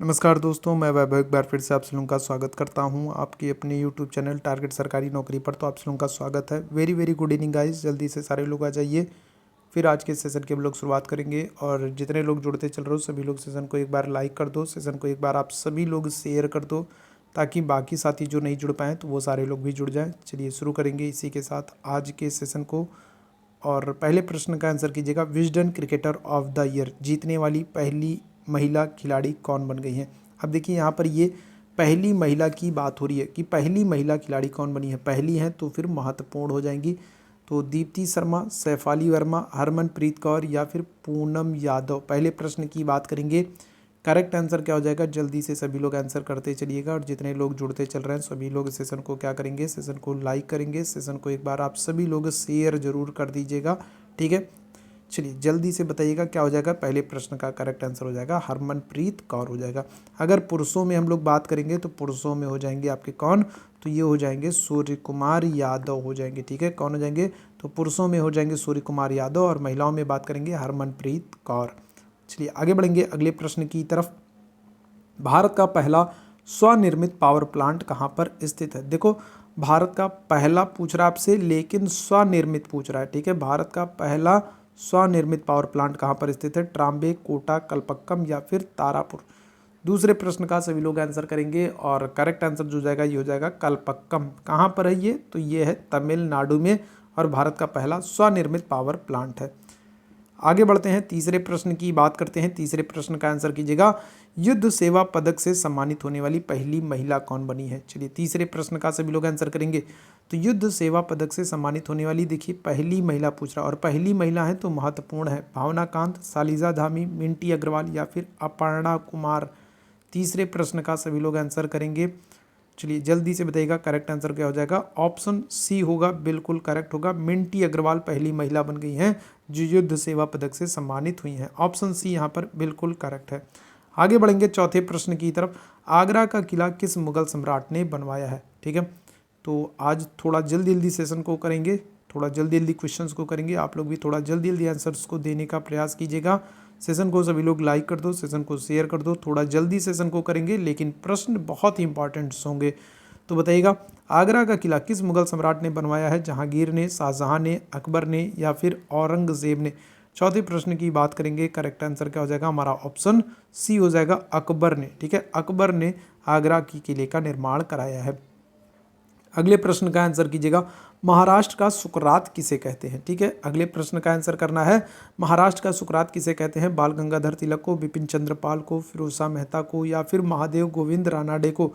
नमस्कार दोस्तों, मैं वैभव एक बार फिर से आप लोगों का स्वागत करता हूं आपके अपने यूट्यूब चैनल टारगेट सरकारी नौकरी पर। तो आप लोगों का स्वागत है। Very very good evening guys, जल्दी से सारे लोग आ जाइए। फिर आज के सेशन की हम लोग शुरुआत करेंगे और जितने लोग जुड़ते चल रहे हो सभी लोग सेशन को एक बार लाइक कर दो, सेशन को एक बार आप सभी लोग शेयर कर दो ताकि बाकी साथी जो नहीं जुड़ पाएँ तो वो सारे लोग भी जुड़ जाएँ। चलिए शुरू करेंगे इसी के साथ आज के सेशन को। और पहले प्रश्न का आंसर कीजिएगा, Wisden cricketer of the year जीतने वाली पहली महिला खिलाड़ी कौन बन गई हैं। अब देखिए यहाँ पर ये पहली महिला की बात हो रही है कि पहली महिला खिलाड़ी कौन बनी है। पहली हैं तो फिर महत्वपूर्ण हो जाएंगी। तो दीप्ति शर्मा, सैफाली वर्मा, हरमनप्रीत कौर या फिर पूनम यादव। पहले प्रश्न की बात करेंगे। करेक्ट आंसर क्या हो जाएगा, जल्दी से सभी लोग आंसर करते चलिएगा। और जितने लोग जुड़ते चल रहे हैं सभी लोग सेशन को क्या करेंगे, सेशन को लाइक करेंगे। सेशन को एक बार आप सभी लोग शेयर जरूर कर दीजिएगा, ठीक है। चलिए जल्दी से बताइएगा क्या हो जाएगा। पहले प्रश्न का करेक्ट आंसर हो जाएगा हरमनप्रीत कौर हो जाएगा। अगर पुरुषों में हम लोग बात करेंगे तो पुरुषों में हो जाएंगे आपके कौन, तो ये हो जाएंगे सूर्य कुमार यादव हो जाएंगे, ठीक है। कौन हो जाएंगे, तो पुरुषों में हो जाएंगे सूर्य कुमार यादव और महिलाओं में बात करेंगे हरमनप्रीत कौर। चलिए आगे बढ़ेंगे अगले प्रश्न की तरफ। भारत का पहला स्वनिर्मित पावर प्लांट कहाँ पर स्थित है। देखो भारत का पहला पूछ रहा है आपसे, लेकिन स्वनिर्मित पूछ रहा है, ठीक है। भारत का पहला स्वनिर्मित पावर प्लांट कहाँ पर स्थित है, ट्राम्बे, कोटा, कलपक्कम या फिर तारापुर। दूसरे प्रश्न का सभी लोग आंसर करेंगे और करेक्ट आंसर जो जाएगा ये हो जाएगा कलपक्कम। कहाँ पर है ये, तो ये है तमिलनाडु में और भारत का पहला स्वनिर्मित पावर प्लांट है। आगे बढ़ते हैं, तीसरे प्रश्न की बात करते हैं। तीसरे प्रश्न का आंसर कीजिएगा, युद्ध सेवा पदक से सम्मानित होने वाली पहली महिला कौन बनी है। चलिए तीसरे प्रश्न का सभी लोग आंसर करेंगे। तो युद्ध सेवा पदक से सम्मानित होने वाली देखिए पहली महिला पूछ रहा है और पहली महिला है तो महत्वपूर्ण है। भावना कांत, सालिजा धामी, मिंटी अग्रवाल या फिर अपर्णा कुमार। तीसरे प्रश्न का सभी लोग आंसर करेंगे। चलिए जल्दी से बताइएगा करेक्ट आंसर क्या हो जाएगा। ऑप्शन सी होगा, बिल्कुल करेक्ट होगा। मिंटी अग्रवाल पहली महिला बन गई हैं जो युद्ध सेवा पदक से सम्मानित हुई हैं। ऑप्शन सी यहाँ पर बिल्कुल करेक्ट है। आगे बढ़ेंगे चौथे प्रश्न की तरफ। आगरा का किला किस मुगल सम्राट ने बनवाया है, ठीक है। तो आज थोड़ा जल्दी जल्दी सेशन को करेंगे, थोड़ा जल्दी जल्दी क्वेश्चंस को करेंगे। आप लोग भी थोड़ा जल्दी जल्दी आंसर्स को देने का प्रयास कीजिएगा। सेशन को सभी लोग लाइक कर दो, सेशन को शेयर कर दो। थोड़ा जल्दी सेशन को करेंगे लेकिन प्रश्न बहुत ही इंपॉर्टेंट होंगे। तो बताइएगा, आगरा का किला किस मुगल सम्राट ने बनवाया है। जहांगीर ने, शाहजहां ने, अकबर ने या फिर औरंगजेब ने। चौथे प्रश्न की बात करेंगे। करेक्ट आंसर क्या हो जाएगा, हमारा ऑप्शन सी हो जाएगा, अकबर ने, ठीक है। अकबर ने आगरा की किले का निर्माण कराया है। अगले प्रश्न का आंसर कीजिएगा, महाराष्ट्र का सुकरात किसे कहते हैं, ठीक है। अगले प्रश्न का आंसर करना है, महाराष्ट्र का सुकरात किसे कहते हैं। बाल गंगाधर तिलक को, बिपिन चंद्र पाल को, फिरोज शाह मेहता को या फिर महादेव गोविंद रानाडे को।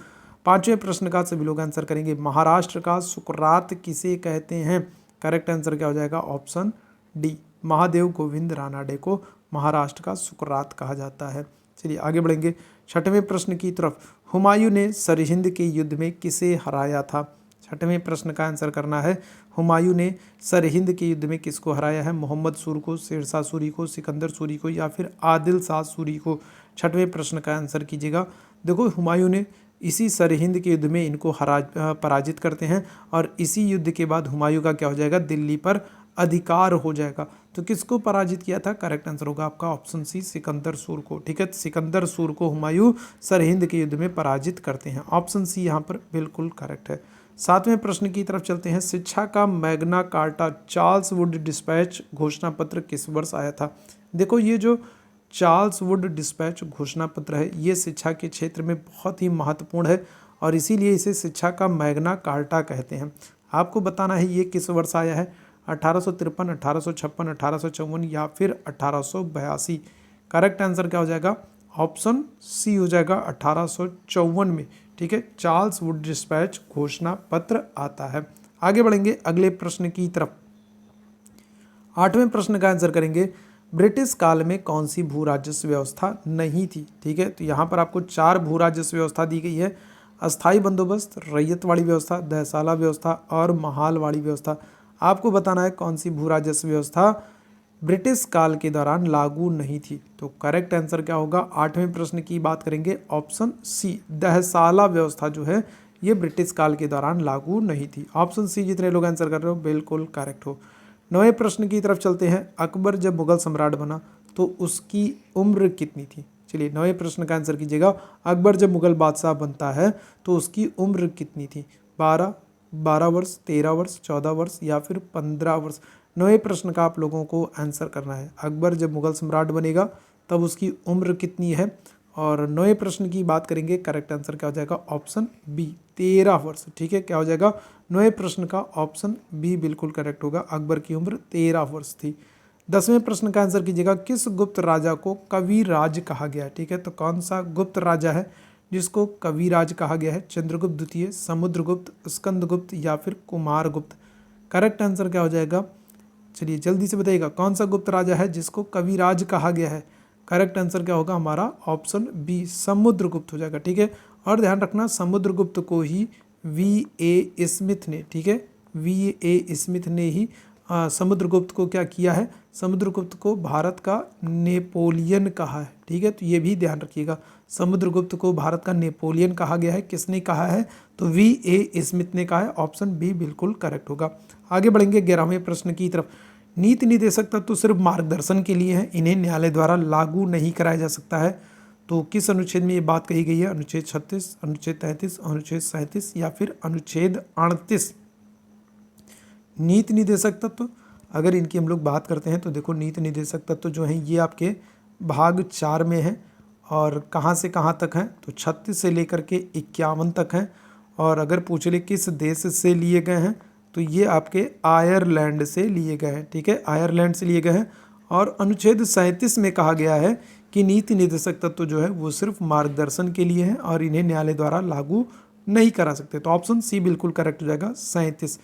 पांचवें प्रश्न का सभी लोग आंसर करेंगे, महाराष्ट्र का सुकरात किसे कहते हैं। करेक्ट आंसर क्या हो जाएगा, ऑप्शन डी, महादेव गोविंद रानाडे को महाराष्ट्र का सुकरात कहा जाता है। चलिए आगे बढ़ेंगे छठवें प्रश्न की तरफ। हुमायूं ने सरहिंद के युद्ध में किसे हराया था। छठवें प्रश्न का आंसर करना है, हुमायूं ने सरहिंद के युद्ध में किसको हराया है। मोहम्मद सूरी को, शेरशाह सूरी को, सिकंदर सूरी को या फिर आदिल शाह सूरी को। छठवें प्रश्न का आंसर कीजिएगा। देखो हुमायूं ने इसी सरहिंद के युद्ध में इनको पराजित करते हैं और इसी युद्ध के बाद हुमायूं का क्या हो जाएगा, दिल्ली पर अधिकार हो जाएगा। तो किसको पराजित किया था, करेक्ट आंसर होगा आपका ऑप्शन सी, सिकंदर सूर को, ठीक है। सिकंदर सूर को हुमायूं सरहिंद के युद्ध में पराजित करते हैं। ऑप्शन सी यहाँ पर बिल्कुल करेक्ट है। सातवें प्रश्न की तरफ चलते हैं। शिक्षा का Magna carta Charles Wood dispatch घोषणा पत्र किस वर्ष आया था। देखो ये जो चार्ल्स वुड डिस्पैच घोषणा पत्र है ये शिक्षा के क्षेत्र में बहुत ही महत्वपूर्ण है और इसीलिए इसे शिक्षा का मैग्ना कार्टा कहते हैं। आपको बताना है ये किस वर्ष आया है, 1853, 1856, 1854 या फिर 1882। करेक्ट आंसर क्या हो जाएगा, ऑप्शन सी हो जाएगा, 1854 में, ठीक है। चार्ल्स वुड डिस्पैच घोषणा पत्र आता है। आगे बढ़ेंगे अगले प्रश्न की तरफ। आठवें प्रश्न का आंसर करेंगे, ब्रिटिश काल में कौन सी भू राजस्व व्यवस्था नहीं थी, ठीक है। तो यहाँ पर आपको 4 भू राजस्व व्यवस्था दी गई है, अस्थाई बंदोबस्त, रैयतवाड़ी व्यवस्था, दहसाला व्यवस्था और महालवाड़ी व्यवस्था। आपको बताना है कौन सी भू राजस्व व्यवस्था ब्रिटिश काल के दौरान लागू नहीं थी। तो करेक्ट आंसर क्या होगा, आठवें प्रश्न की बात करेंगे, ऑप्शन सी, दहसाला व्यवस्था जो है ये ब्रिटिश काल के दौरान लागू नहीं थी। ऑप्शन सी जितने लोग आंसर कर रहे हो बिल्कुल करेक्ट हो। 9वें प्रश्न की तरफ चलते हैं। अकबर जब मुगल सम्राट बना तो उसकी उम्र कितनी थी। चलिए 9वें प्रश्न का आंसर कीजिएगा। अकबर जब मुगल बादशाह बनता है तो उसकी उम्र कितनी थी? 12 वर्ष, 13 वर्ष, 14 वर्ष या फिर 15 वर्ष। 9वें प्रश्न का आप लोगों को आंसर करना है। अकबर जब मुगल सम्राट बनेगा तब उसकी उम्र कितनी है? और 9वें प्रश्न की बात करेंगे, करेक्ट आंसर क्या हो जाएगा? ऑप्शन बी 13 वर्ष। ठीक है, क्या हो जाएगा? 9वें प्रश्न का ऑप्शन बी बिल्कुल करेक्ट होगा। अकबर की उम्र 13 वर्ष थी। 10वें प्रश्न का आंसर कीजिएगा। किस गुप्त राजा को कविराज कहा गया है? ठीक है, तो कौन सा गुप्त राजा है जिसको कविराज कहा गया है? चंद्रगुप्त द्वितीय, समुद्रगुप्त, स्कंदगुप्त या फिर कुमारगुप्त। करेक्ट आंसर क्या हो जाएगा? चलिए जल्दी से बताइएगा, कौन सा गुप्त राजा है जिसको कविराज कहा गया है? करेक्ट आंसर क्या होगा हमारा? ऑप्शन बी समुद्रगुप्त हो जाएगा। ठीक है, और ध्यान रखना समुद्रगुप्त को ही V.A. स्मिथ ने, ठीक है, V.A. स्मिथ ने ही समुद्रगुप्त को क्या किया है? समुद्रगुप्त को भारत का नेपोलियन कहा है। ठीक है, तो ये भी ध्यान रखिएगा, समुद्रगुप्त को भारत का नेपोलियन कहा गया है। किसने कहा है? तो V.A. स्मिथ ने कहा है। ऑप्शन बी बिल्कुल करेक्ट होगा। आगे बढ़ेंगे 11वें प्रश्न की तरफ। नीति निर्देशक तत्व सिर्फ मार्गदर्शन के लिए हैं, इन्हें न्यायालय द्वारा लागू नहीं कराया जा सकता है। तो किस अनुच्छेद में ये बात कही गई है? अनुच्छेद 36, अनुच्छेद 33, अनुच्छेद 37 या फिर अनुच्छेद 38। नीति निर्देशक तत्व, अगर इनकी हम लोग बात करते हैं तो देखो नीति निर्देशक तत्व जो हैं ये आपके भाग 4 में है। और कहाँ से कहाँ तक हैं? तो 36 से लेकर के 51 तक हैं। और अगर पूछ ले किस देश से लिए गए हैं तो ये आपके आयरलैंड से लिए गए हैं। ठीक है, आयरलैंड से लिए गए हैं। और अनुच्छेद 37 में कहा गया है कि नीति निर्देशक तत्व जो है वो सिर्फ मार्गदर्शन के लिए है और इन्हें न्यायालय द्वारा लागू नहीं करा सकते। तो ऑप्शन सी बिल्कुल करेक्ट हो जाएगा, 37।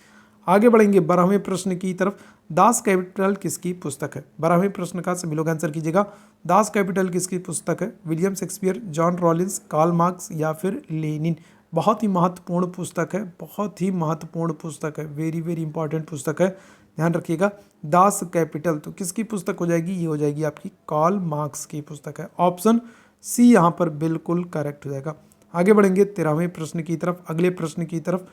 आगे बढ़ेंगे 12वें प्रश्न की तरफ। दास कैपिटल किसकी पुस्तक है? 12वें प्रश्न का सभी लोग आंसर कीजिएगा। दास कैपिटल किसकी पुस्तक है? William Shakespeare, John Rollins, Karl Marx या फिर लेनिन। बहुत ही महत्वपूर्ण पुस्तक है, बहुत ही महत्वपूर्ण पुस्तक है, वेरी वेरी इंपॉर्टेंट पुस्तक है, ध्यान रखिएगा। दास कैपिटल तो किसकी पुस्तक हो जाएगी? ये हो जाएगी आपकी कार्ल मार्क्स की पुस्तक है। ऑप्शन सी यहाँ पर बिल्कुल करेक्ट हो जाएगा। आगे बढ़ेंगे 13वें प्रश्न की तरफ। अगले प्रश्न की तरफ,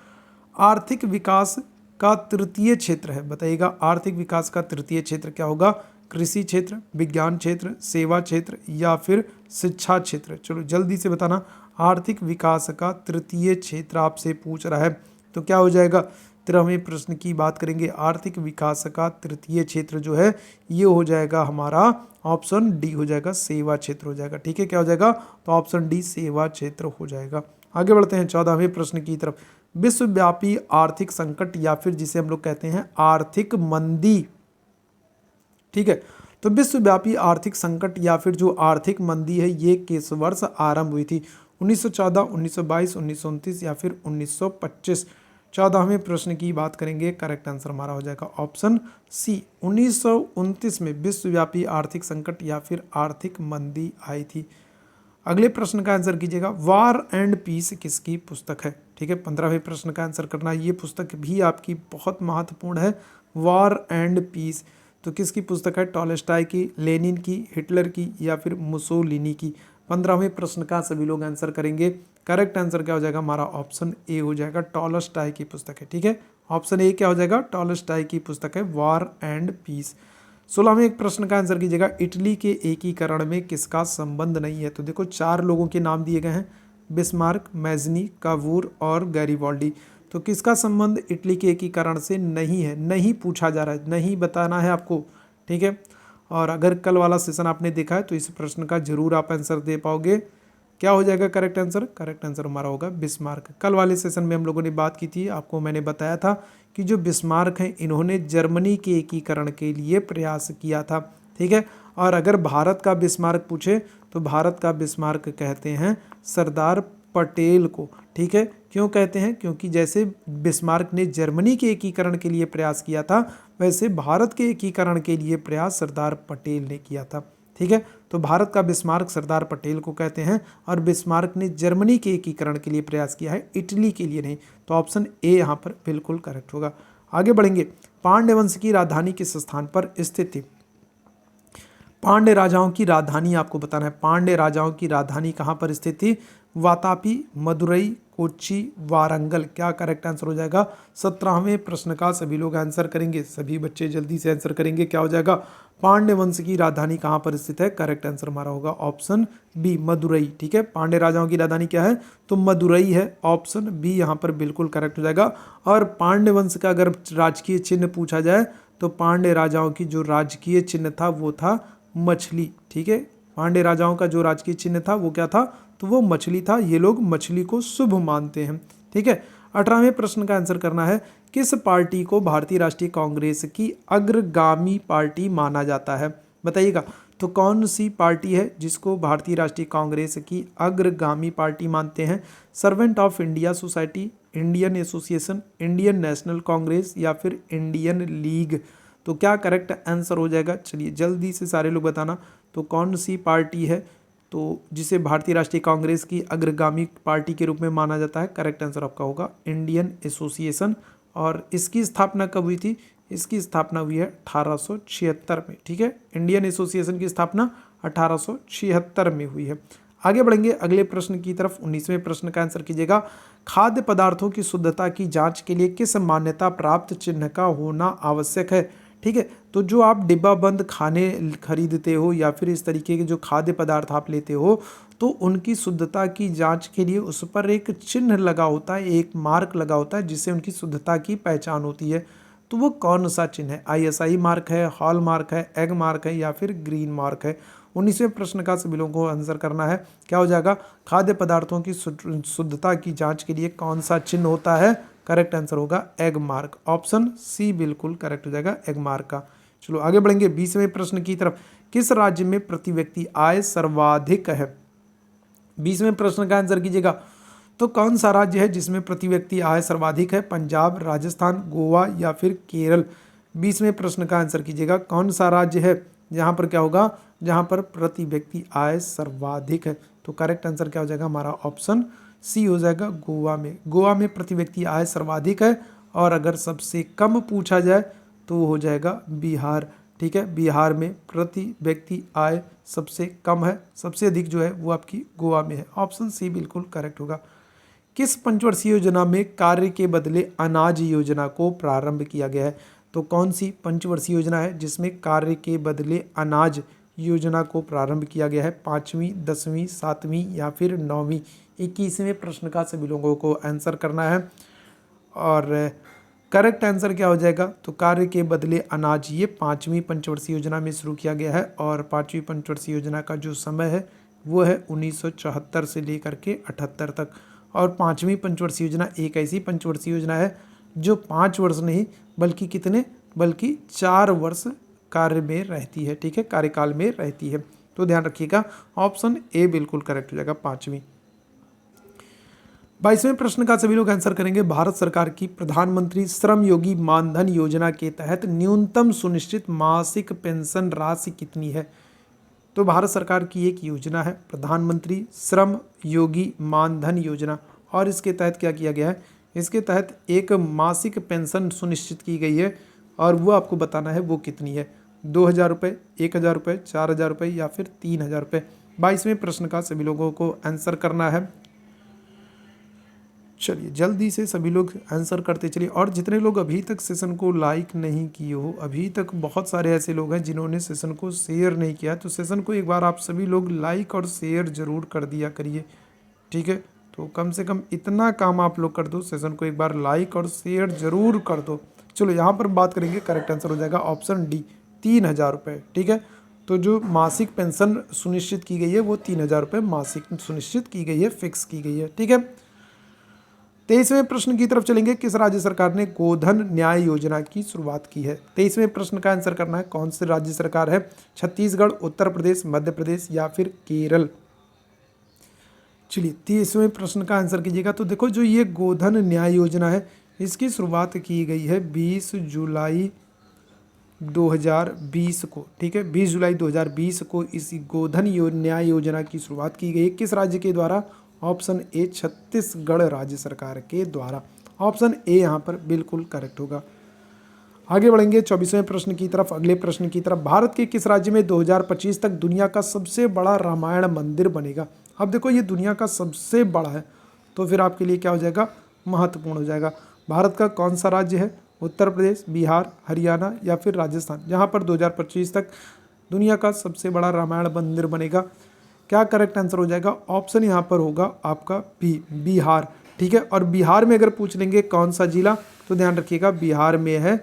आर्थिक विकास का तृतीय क्षेत्र है, बताइएगा आर्थिक विकास का तृतीय क्षेत्र क्या होगा? कृषि क्षेत्र, विज्ञान क्षेत्र, सेवा क्षेत्र या फिर शिक्षा क्षेत्र। चलो जल्दी से बताना, आर्थिक विकास का तृतीय क्षेत्र आपसे पूछ रहा है तो क्या हो जाएगा? 13वें प्रश्न की बात करेंगे। आर्थिक विकास का तृतीय क्षेत्र जो है ये हो जाएगा हमारा ऑप्शन डी हो जाएगा, सेवा क्षेत्र हो जाएगा। ठीक है, क्या हो जाएगा? तो ऑप्शन डी सेवा क्षेत्र हो जाएगा। आगे बढ़ते हैं 14वें प्रश्न की तरफ। विश्वव्यापी आर्थिक संकट या फिर जिसे हम लोग कहते हैं आर्थिक मंदी, ठीक है, तो विश्वव्यापी आर्थिक संकट या फिर जो आर्थिक मंदी है ये किस वर्ष आरंभ हुई थी? 1914, 1922, 1929 या फिर 1925। 14वें प्रश्न की बात करेंगे, करेक्ट आंसर हमारा हो जाएगा ऑप्शन सी 1929 में विश्वव्यापी आर्थिक संकट या फिर आर्थिक मंदी आई थी। अगले प्रश्न का आंसर कीजिएगा। वार एंड पीस किसकी पुस्तक है? ठीक है, 15वें प्रश्न का आंसर करना। ये पुस्तक भी आपकी बहुत महत्वपूर्ण है, वार एंड पीस। तो किसकी पुस्तक है? टॉलस्टॉय की, लेनिन की, हिटलर की या फिर मुसोलिनी की। 15वें प्रश्न का सभी लोग आंसर करेंगे। करेक्ट आंसर क्या हो जाएगा हमारा? ऑप्शन ए हो जाएगा, टॉलस्टॉय की पुस्तक है। ठीक है, ऑप्शन ए क्या हो जाएगा? टॉलस्टॉय की पुस्तक है वार एंड पीस। 16वें प्रश्न का आंसर कीजिएगा। इटली के एकीकरण में किसका संबंध नहीं है? तो देखो 4 लोगों के नाम दिए गए हैं, बिस्मार्क, मैजनी, कावूर और गैरिबाल्डी। तो किसका संबंध इटली के एकीकरण से नहीं है? नहीं पूछा जा रहा है, नहीं बताना है आपको। ठीक है, और अगर कल वाला सेशन आपने देखा है तो इस प्रश्न का जरूर आप आंसर दे पाओगे। क्या हो जाएगा करेक्ट आंसर? करेक्ट आंसर हमारा होगा बिस्मार्क। कल वाले सेशन में हम लोगों ने बात की थी, आपको मैंने बताया था कि जो बिस्मार्क हैं इन्होंने जर्मनी के एकीकरण के लिए प्रयास किया था। ठीक है, और अगर भारत का बिस्मार्क पूछे तो भारत का बिस्मार्क कहते हैं सरदार पटेल को। ठीक है, क्यों कहते हैं? क्योंकि जैसे बिस्मार्क ने जर्मनी के एकीकरण के लिए प्रयास किया था वैसे भारत के एकीकरण के लिए प्रयास सरदार पटेल ने किया था। ठीक है, तो भारत का बिस्मार्क सरदार पटेल को कहते हैं और बिस्मार्क ने जर्मनी के एकीकरण के लिए प्रयास किया है, इटली के लिए नहीं। तो ऑप्शन ए यहाँ पर बिल्कुल करेक्ट होगा। आगे बढ़ेंगे। पांड्य वंश की राजधानी किस स्थान पर स्थित थी? पांड्य राजाओं की राजधानी आपको बताना है, पांड्य राजाओं की राजधानी कहाँ पर स्थित थी? वातापी, मदुरई, कोच्चि, वारंगल। क्या करेक्ट आंसर हो जाएगा? 17वें प्रश्न का सभी लोग आंसर करेंगे, सभी बच्चे जल्दी से आंसर करेंगे। क्या हो जाएगा? पांड्य वंश की राजधानी कहाँ पर स्थित है? करेक्ट आंसर हमारा होगा ऑप्शन बी, मदुरई। ठीक है, पांड्य राजाओं की राजधानी क्या है? तो मदुरई है। ऑप्शन बी यहाँ पर बिल्कुल करेक्ट हो जाएगा। और पांड्य वंश का अगर राजकीय चिन्ह पूछा जाए तो पांड्य राजाओं की जो राजकीय चिन्ह था वो था मछली। ठीक है, पांड्य राजाओं का जो राजकीय चिन्ह था वो क्या था? तो वो मछली था। ये लोग मछली को शुभ मानते हैं। ठीक है, 18वें प्रश्न का आंसर करना है, किस पार्टी को भारतीय राष्ट्रीय कांग्रेस की अग्रगामी पार्टी माना जाता है? बताइएगा, तो कौन सी पार्टी है जिसको भारतीय राष्ट्रीय कांग्रेस की अग्रगामी पार्टी मानते हैं? Servant of India society, Indian association, Indian national Congress या फिर इंडियन लीग? तो क्या करेक्ट आंसर हो जाएगा? चलिए जल्दी से सारे लोग बताना, तो कौन सी पार्टी है तो जिसे भारतीय राष्ट्रीय कांग्रेस की अग्रगामी पार्टी के रूप में माना जाता है? करेक्ट आंसर आपका होगा इंडियन एसोसिएशन। और इसकी स्थापना कब हुई थी? इसकी स्थापना हुई है 1876 में। ठीक है, इंडियन एसोसिएशन की स्थापना 1876 में हुई है। आगे बढ़ेंगे अगले प्रश्न की तरफ। 19वें प्रश्न का आंसर कीजिएगा, खाद्य पदार्थों की शुद्धता की जांच के लिए किस मान्यता प्राप्त चिन्ह का होना आवश्यक है? ठीक है, तो जो आप डिब्बा बंद खाने खरीदते हो या फिर इस तरीके के जो खाद्य पदार्थ आप लेते हो तो उनकी शुद्धता की जांच के लिए उस पर एक चिन्ह लगा होता है, एक मार्क लगा होता है जिससे उनकी शुद्धता की पहचान होती है। तो वो कौन सा चिन्ह है? ISI मार्क है, हॉल मार्क है, एग मार्क है या फिर ग्रीन मार्क है? 19वें प्रश्न का सभी लोगों को आंसर करना है। क्या हो जाएगा? खाद्य पदार्थों की शुद्धता की जांच के लिए कौन सा चिन्ह होता है? करेक्ट आंसर होगा एग मार्क। ऑप्शन सी बिल्कुल करेक्ट हो जाएगा एग मार्क का। चलो आगे बढ़ेंगे 20वें प्रश्न की तरफ। किस राज्य में प्रति व्यक्ति आय सर्वाधिक है? 20वें प्रश्न का आंसर कीजिएगा, तो कौन सा राज्य है जिसमें प्रति व्यक्ति आय सर्वाधिक है? पंजाब, राजस्थान, गोवा या फिर केरल? 20वें प्रश्न का आंसर कीजिएगा, कौन सा राज्य है जहाँ पर क्या होगा? जहाँ पर प्रति व्यक्ति आय सर्वाधिक है। तो करेक्ट आंसर क्या हो जाएगा हमारा? ऑप्शन सी हो जाएगा गोवा में। गोवा में प्रति व्यक्ति आय सर्वाधिक है। और अगर सबसे कम पूछा जाए तो वो हो जाएगा बिहार। ठीक है, बिहार में प्रति व्यक्ति आय सबसे कम है, सबसे अधिक जो है वो आपकी गोवा में है। ऑप्शन सी बिल्कुल करेक्ट होगा। किस पंचवर्षीय योजना में कार्य के बदले अनाज योजना को प्रारंभ किया गया है? तो कौन सी पंचवर्षीय योजना है जिसमें कार्य के बदले अनाज योजना को प्रारंभ किया गया है? 5वीं, 10वीं, 7वीं या फिर 9वीं? 21वें प्रश्न का सभी लोगों को आंसर करना है। और करेक्ट आंसर क्या हो जाएगा? तो कार्य के बदले अनाज ये 5वीं पंचवर्षीय योजना में शुरू किया गया है। और 5वीं पंचवर्षीय योजना का जो समय है वो है 1974 से लेकर के 78 तक। और 5वीं पंचवर्षीय योजना एक ऐसी पंचवर्षीय योजना है जो 5 वर्ष नहीं बल्कि कितने, बल्कि 4 वर्ष कार्य में रहती है। ठीक है, कार्यकाल में रहती है। तो ध्यान रखिएगा, ऑप्शन ए बिल्कुल करेक्ट हो जाएगा 5वीं। 22वें प्रश्न का सभी लोग आंसर करेंगे। भारत सरकार की प्रधानमंत्री श्रम योगी मानधन योजना के तहत न्यूनतम सुनिश्चित मासिक पेंशन राशि कितनी है? तो भारत सरकार की एक योजना है प्रधानमंत्री श्रम योगी मानधन योजना, और इसके तहत क्या किया गया है? इसके तहत एक मासिक पेंशन सुनिश्चित की गई है और वो आपको बताना है वो कितनी है। 2000 रुपये, 1000 रुपये, 4000 रुपये या फिर 3000 रुपये? 22वें प्रश्न का सभी लोगों को आंसर करना है। चलिए जल्दी से सभी लोग आंसर करते चलिए। और जितने लोग अभी तक सेशन को लाइक नहीं किए हो, अभी तक बहुत सारे ऐसे लोग हैं जिन्होंने सेशन को शेयर नहीं किया, तो सेशन को एक बार आप सभी लोग लाइक और शेयर ज़रूर कर दिया करिए। ठीक है, तो कम से कम इतना काम आप लोग कर दो, सेशन को एक बार लाइक और शेयर ज़रूर कर दो। चलो यहाँ पर बात करेंगे, करेक्ट आंसर हो जाएगा ऑप्शन डी, 3000 रुपये। ठीक है, तो जो मासिक पेंशन सुनिश्चित की गई है वो 3000 रुपये मासिक सुनिश्चित की गई है, फिक्स की गई है। ठीक है, 23वें प्रश्न की तरफ चलेंगे। किस राज्य सरकार ने गोधन न्याय योजना की शुरुआत की है? 23वें प्रश्न का आंसर करना है, कौन सी राज्य सरकार है? छत्तीसगढ़, उत्तर प्रदेश, मध्य प्रदेश या फिर केरल? चलिए 23वें प्रश्न का आंसर कीजिएगा। तो देखो, जो ये गोधन न्याय योजना है इसकी शुरुआत की गई है 20 जुलाई 2020 को। ठीक है, 20 जुलाई 2020 को इस गोधन न्याय योजना की शुरुआत की गई। किस राज्य के द्वारा? ऑप्शन ए, छत्तीसगढ़ राज्य सरकार के द्वारा। ऑप्शन ए यहाँ पर बिल्कुल करेक्ट होगा। आगे बढ़ेंगे 24वें प्रश्न की तरफ, अगले प्रश्न की तरफ। भारत के किस राज्य में 2025 तक दुनिया का सबसे बड़ा रामायण मंदिर बनेगा? अब देखो ये दुनिया का सबसे बड़ा है, तो फिर आपके लिए क्या हो जाएगा, महत्वपूर्ण हो जाएगा। भारत का कौन सा राज्य है? उत्तर प्रदेश, बिहार, हरियाणा या फिर राजस्थान, जहाँ पर 2025 तक दुनिया का सबसे बड़ा रामायण मंदिर बनेगा। क्या करेक्ट आंसर हो जाएगा? ऑप्शन यहाँ पर होगा आपका बी, बिहार। ठीक है, और बिहार में अगर पूछ लेंगे कौन सा जिला, तो ध्यान रखिएगा बिहार में है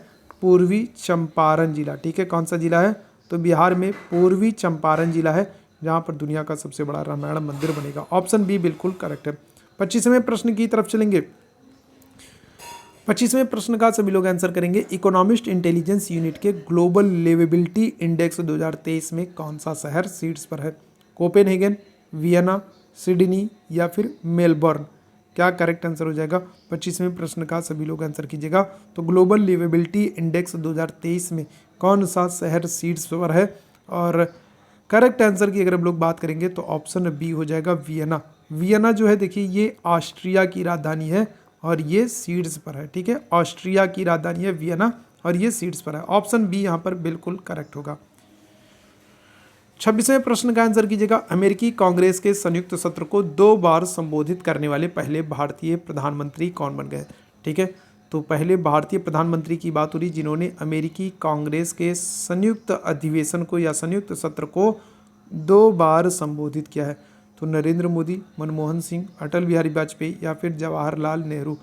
पूर्वी चंपारण जिला। ठीक है, कौन सा जिला है? तो बिहार में पूर्वी चंपारण जिला है, जहाँ पर दुनिया का सबसे बड़ा रामायण मंदिर बनेगा। ऑप्शन बी बिल्कुल करेक्ट है। 25वें प्रश्न की तरफ चलेंगे। 25वें प्रश्न का सभी लोग आंसर करेंगे। इकोनॉमिस्ट इंटेलिजेंस यूनिट के ग्लोबल लिवेबिलिटी इंडेक्स 2023 में कौन सा शहर सीट्स पर है? कोपेनहेगन, वियना, सिडनी या फिर मेलबर्न? क्या करेक्ट आंसर हो जाएगा? 25वें प्रश्न का सभी लोग आंसर कीजिएगा। तो ग्लोबल लिवेबिलिटी इंडेक्स 2023 में कौन सा शहर सीट्स पर है? और करेक्ट आंसर की अगर हम लोग बात करेंगे तो ऑप्शन बी हो जाएगा वियना। वियना जो है देखिए ये ऑस्ट्रिया की राजधानी है और ये सीट्स पर है। ठीक है, ऑस्ट्रिया की राजधानी है वियना और ये सीट्स पर है। ऑप्शन बी यहाँ पर बिल्कुल करेक्ट होगा। 26वें प्रश्न का आंसर कीजिएगा। अमेरिकी कांग्रेस के संयुक्त सत्र को 2 बार संबोधित करने वाले पहले भारतीय प्रधानमंत्री कौन बन गए? ठीक है, तो पहले भारतीय प्रधानमंत्री की बात हो रही जिन्होंने अमेरिकी कांग्रेस के संयुक्त अधिवेशन को या संयुक्त सत्र को 2 बार संबोधित किया है। तो नरेंद्र मोदी, मनमोहन सिंह, अटल बिहारी वाजपेयी या फिर जवाहरलाल नेहरू?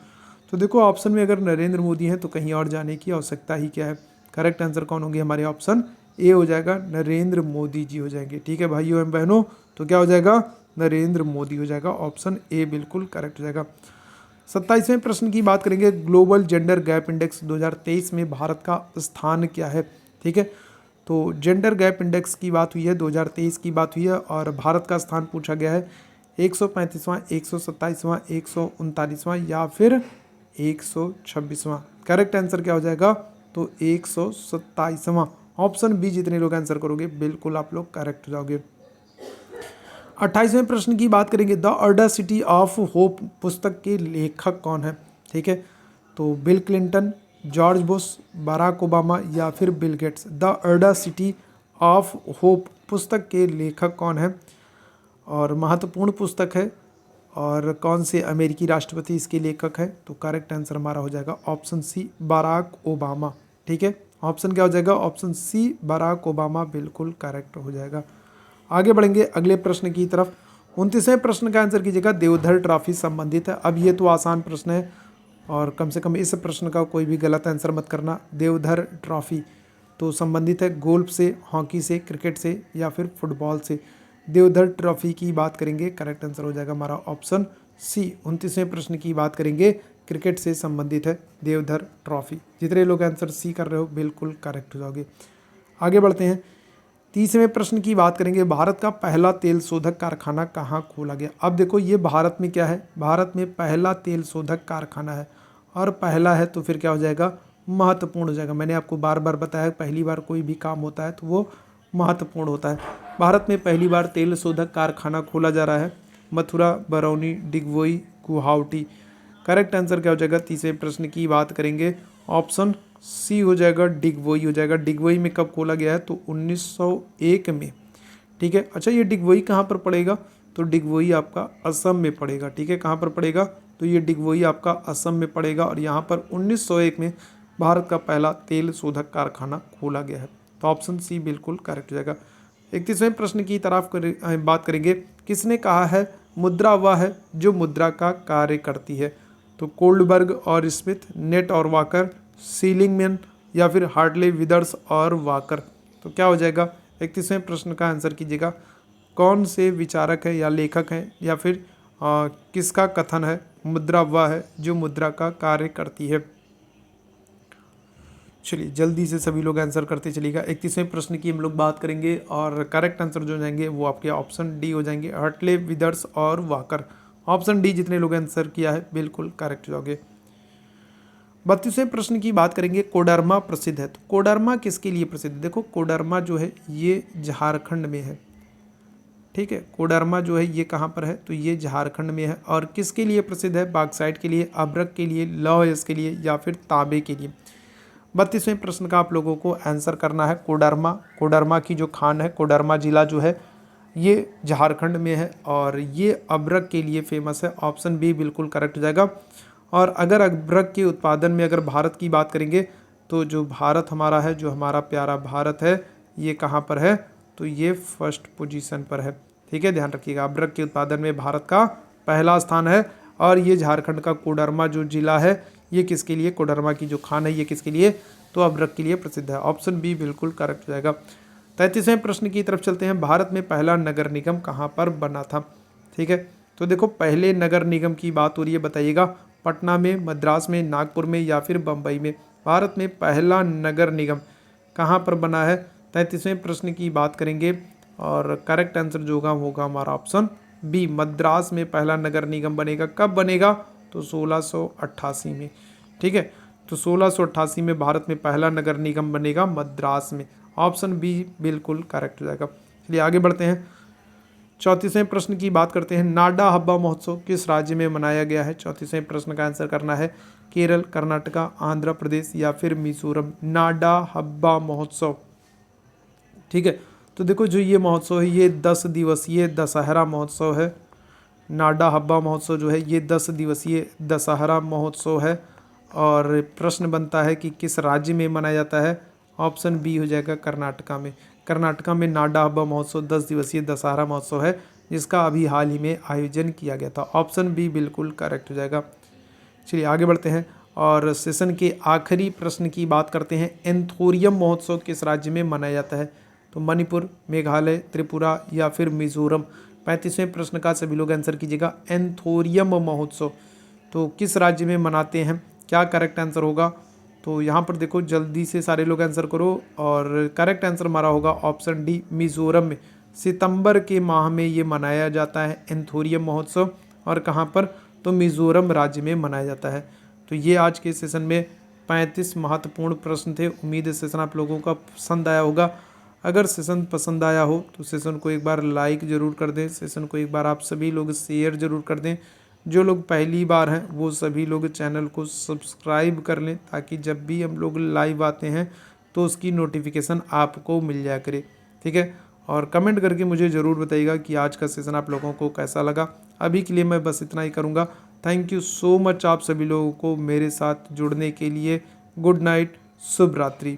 तो देखो ऑप्शन में अगर नरेंद्र मोदी हैं तो कहीं और जाने की आवश्यकता ही क्या है। करेक्ट आंसर कौन होंगे? हमारे ऑप्शन ए हो जाएगा, नरेंद्र मोदी जी हो जाएंगे। ठीक है भाइयों एवं बहनों, तो क्या हो जाएगा? नरेंद्र मोदी हो जाएगा। ऑप्शन ए बिल्कुल करेक्ट हो जाएगा। 27वें प्रश्न की बात करेंगे। ग्लोबल जेंडर गैप इंडेक्स 2023 में भारत का स्थान क्या है? ठीक है, तो जेंडर गैप इंडेक्स की बात हुई है, 2023 की बात हुई है और भारत का स्थान पूछा गया है 135वां, 127वां, 139वां या फिर 126वां। करेक्ट आंसर क्या हो जाएगा? तो 127वां। ऑप्शन बी जितने लोग आंसर करोगे बिल्कुल आप लोग करेक्ट हो जाओगे। 28वें प्रश्न की बात करेंगे। द ऑडेसिटी ऑफ होप पुस्तक के लेखक कौन है? ठीक है, तो Bill Clinton, George Bush, Barack Obama या फिर Bill Gates? The Audacity of Hope पुस्तक के लेखक कौन है और महत्वपूर्ण पुस्तक है और कौन से अमेरिकी राष्ट्रपति इसके लेखक है? तो करेक्ट आंसर हमारा हो जाएगा ऑप्शन सी, बराक ओबामा। ठीक है, ऑप्शन क्या हो जाएगा? ऑप्शन सी, बराक ओबामा बिल्कुल करेक्ट हो जाएगा। आगे बढ़ेंगे अगले प्रश्न की तरफ। 29वें प्रश्न का आंसर कीजिएगा। देवधर ट्रॉफी संबंधित है। अब ये तो आसान प्रश्न है और कम से कम इस प्रश्न का कोई भी गलत आंसर मत करना। देवधर ट्रॉफी तो संबंधित है गोल्फ से, हॉकी से, क्रिकेट से या फिर फुटबॉल से? देवधर ट्रॉफी की बात करेंगे, करेक्ट आंसर हो जाएगा हमारा ऑप्शन सी। 29वें प्रश्न की बात करेंगे, क्रिकेट से संबंधित है देवधर ट्रॉफी। जितने लोग आंसर सी कर रहे हो बिल्कुल करेक्ट हो जाओगे। आगे बढ़ते हैं। 30वें प्रश्न की बात करेंगे। भारत का पहला तेल शोधक कारखाना कहाँ खोला गया? अब देखो ये भारत में क्या है? भारत में पहला तेल शोधक कारखाना है और पहला है तो फिर क्या हो जाएगा? महत्वपूर्ण हो जाएगा। मैंने आपको बार बार बताया पहली बार कोई भी काम होता है तो वो महत्वपूर्ण होता है। भारत में पहली बार तेल शोधक कारखाना खोला जा रहा है। मथुरा, बरौनी, डिगबोई, गुवाहाटी? करेक्ट आंसर क्या हो जाएगा? 30वें प्रश्न की बात करेंगे, ऑप्शन सी हो जाएगा, डिगबोई हो जाएगा। डिगबोई में कब खोला गया है? तो 1901 में। ठीक है, अच्छा ये डिगबोई कहाँ पर पड़ेगा? तो डिगबोई आपका असम में पड़ेगा। ठीक है, कहाँ पर पड़ेगा? तो ये डिगबोई आपका असम में पड़ेगा और यहाँ पर 1901 में भारत का पहला तेल शोधक कारखाना खोला गया है। तो ऑप्शन सी बिल्कुल करेक्ट हो जाएगा। 31वें प्रश्न की तरफ बात करेंगे। किसने कहा है मुद्रा वह है जो मुद्रा का कार्य करती है? तो कोल्डबर्ग और स्मिथ, नेट और वाकर, सीलिंगमैन या फिर हार्टले, विदर्स और वाकर? तो क्या हो जाएगा? 31वें प्रश्न का आंसर कीजिएगा। कौन से विचारक है या लेखक हैं या फिर किसका कथन है मुद्रा वह है जो मुद्रा का कार्य करती है? चलिए जल्दी से सभी लोग आंसर करते चलिएगा। 31वें प्रश्न की हम लोग बात करेंगे और करेक्ट आंसर जो जाएंगे वो आपके ऑप्शन डी हो जाएंगे, हार्टले, विदर्स और वाकर। ऑप्शन डी जितने लोग आंसर किया है बिल्कुल करेक्ट हो जाओगे। 32वें प्रश्न की बात करेंगे। कोडरमा प्रसिद्ध है, तो कोडरमा किसके लिए प्रसिद्ध है? देखो कोडरमा जो है ये झारखंड में है। ठीक है, कोडरमा जो है ये कहाँ पर है? तो ये झारखंड में है और किसके लिए प्रसिद्ध है? बॉक्साइट के लिए, अभ्रक के लिए, लौह अयस्क के लिए या फिर तांबे के लिए? 32वें प्रश्न का आप लोगों को आंसर करना है कोडरमा। कोडरमा की जो खान है, कोडरमा जिला जो है ये झारखंड में है और ये अबरक के लिए फेमस है। ऑप्शन बी बिल्कुल करेक्ट हो जाएगा। और अगर अबरक के उत्पादन में अगर भारत की बात करेंगे तो जो भारत हमारा है, जो हमारा प्यारा भारत है, ये कहाँ पर है, तो ये फर्स्ट पोजीशन पर है। ठीक है, ध्यान रखिएगा, अबरक के उत्पादन में भारत का पहला स्थान है। और ये झारखंड का कोडरमा जो जिला है ये किसके लिए, कोडरमा की जो खान है ये किसके लिए, तो अबरक के लिए प्रसिद्ध है। ऑप्शन बी बिल्कुल करेक्ट हो जाएगा। 33वें प्रश्न की तरफ चलते हैं। भारत में पहला नगर निगम कहाँ पर बना था। ठीक है, तो देखो पहले नगर निगम की बात हो रही है, बताइएगा पटना में, मद्रास में, नागपुर में या फिर बम्बई में। भारत में पहला नगर निगम कहाँ पर बना है, 33वें प्रश्न की बात करेंगे और करेक्ट आंसर जो होगा हमारा ऑप्शन बी, मद्रास में पहला नगर निगम बनेगा। कब बनेगा, तो 1688 में। ठीक है, तो 1688 में भारत में पहला नगर निगम बनेगा मद्रास में। ऑप्शन बी बिल्कुल करेक्ट हो जाएगा। चलिए आगे बढ़ते हैं, 34वें प्रश्न की बात करते हैं। नाडा हब्बा महोत्सव किस राज्य में मनाया गया है। 34वें प्रश्न का आंसर करना है केरल, कर्नाटका, आंध्र प्रदेश या फिर मिजोरम। नाडा हब्बा महोत्सव, ठीक है, तो देखो जो ये महोत्सव है ये 10 दिवसीय दशहरा महोत्सव है। नाडा हब्बा महोत्सव जो है ये 10 दिवसीय दशहरा महोत्सव है। और प्रश्न बनता है कि किस राज्य में मनाया जाता है। ऑप्शन बी हो जाएगा कर्नाटका में। कर्नाटका में नाडा हब्बा महोत्सव 10 दिवसीय दशहरा महोत्सव है जिसका अभी हाल ही में आयोजन किया गया था। ऑप्शन बी बिल्कुल करेक्ट हो जाएगा। चलिए आगे बढ़ते हैं और सेशन के आखिरी प्रश्न की बात करते हैं। एंथोरियम महोत्सव किस राज्य में मनाया जाता है, तो मणिपुर, मेघालय, त्रिपुरा या फिर मिजोरम। 35वें प्रश्न का सभी लोग आंसर कीजिएगा। एंथोरियम महोत्सव तो किस राज्य में मनाते हैं, क्या करेक्ट आंसर होगा, तो यहाँ पर देखो जल्दी से सारे लोग आंसर करो और करेक्ट आंसर हमारा होगा ऑप्शन डी, मिजोरम में। सितंबर के माह में ये मनाया जाता है एंथोरियम महोत्सव, और कहाँ पर, तो मिजोरम राज्य में मनाया जाता है। तो ये आज के सेशन में 35 महत्वपूर्ण प्रश्न थे। उम्मीद है सेशन आप लोगों का पसंद आया होगा। अगर सेशन पसंद आया हो तो सेशन को एक बार लाइक ज़रूर कर दें, सेशन को एक बार आप सभी लोग शेयर ज़रूर कर दें। जो लोग पहली बार हैं वो सभी लोग चैनल को सब्सक्राइब कर लें ताकि जब भी हम लोग लाइव आते हैं तो उसकी नोटिफिकेशन आपको मिल जाया करे। ठीक है, और कमेंट करके मुझे ज़रूर बताइएगा कि आज का सेशन आप लोगों को कैसा लगा। अभी के लिए मैं बस इतना ही करूँगा। थैंक यू सो मच आप सभी लोगों को मेरे साथ जुड़ने के लिए। गुड नाइट, शुभ रात्रि।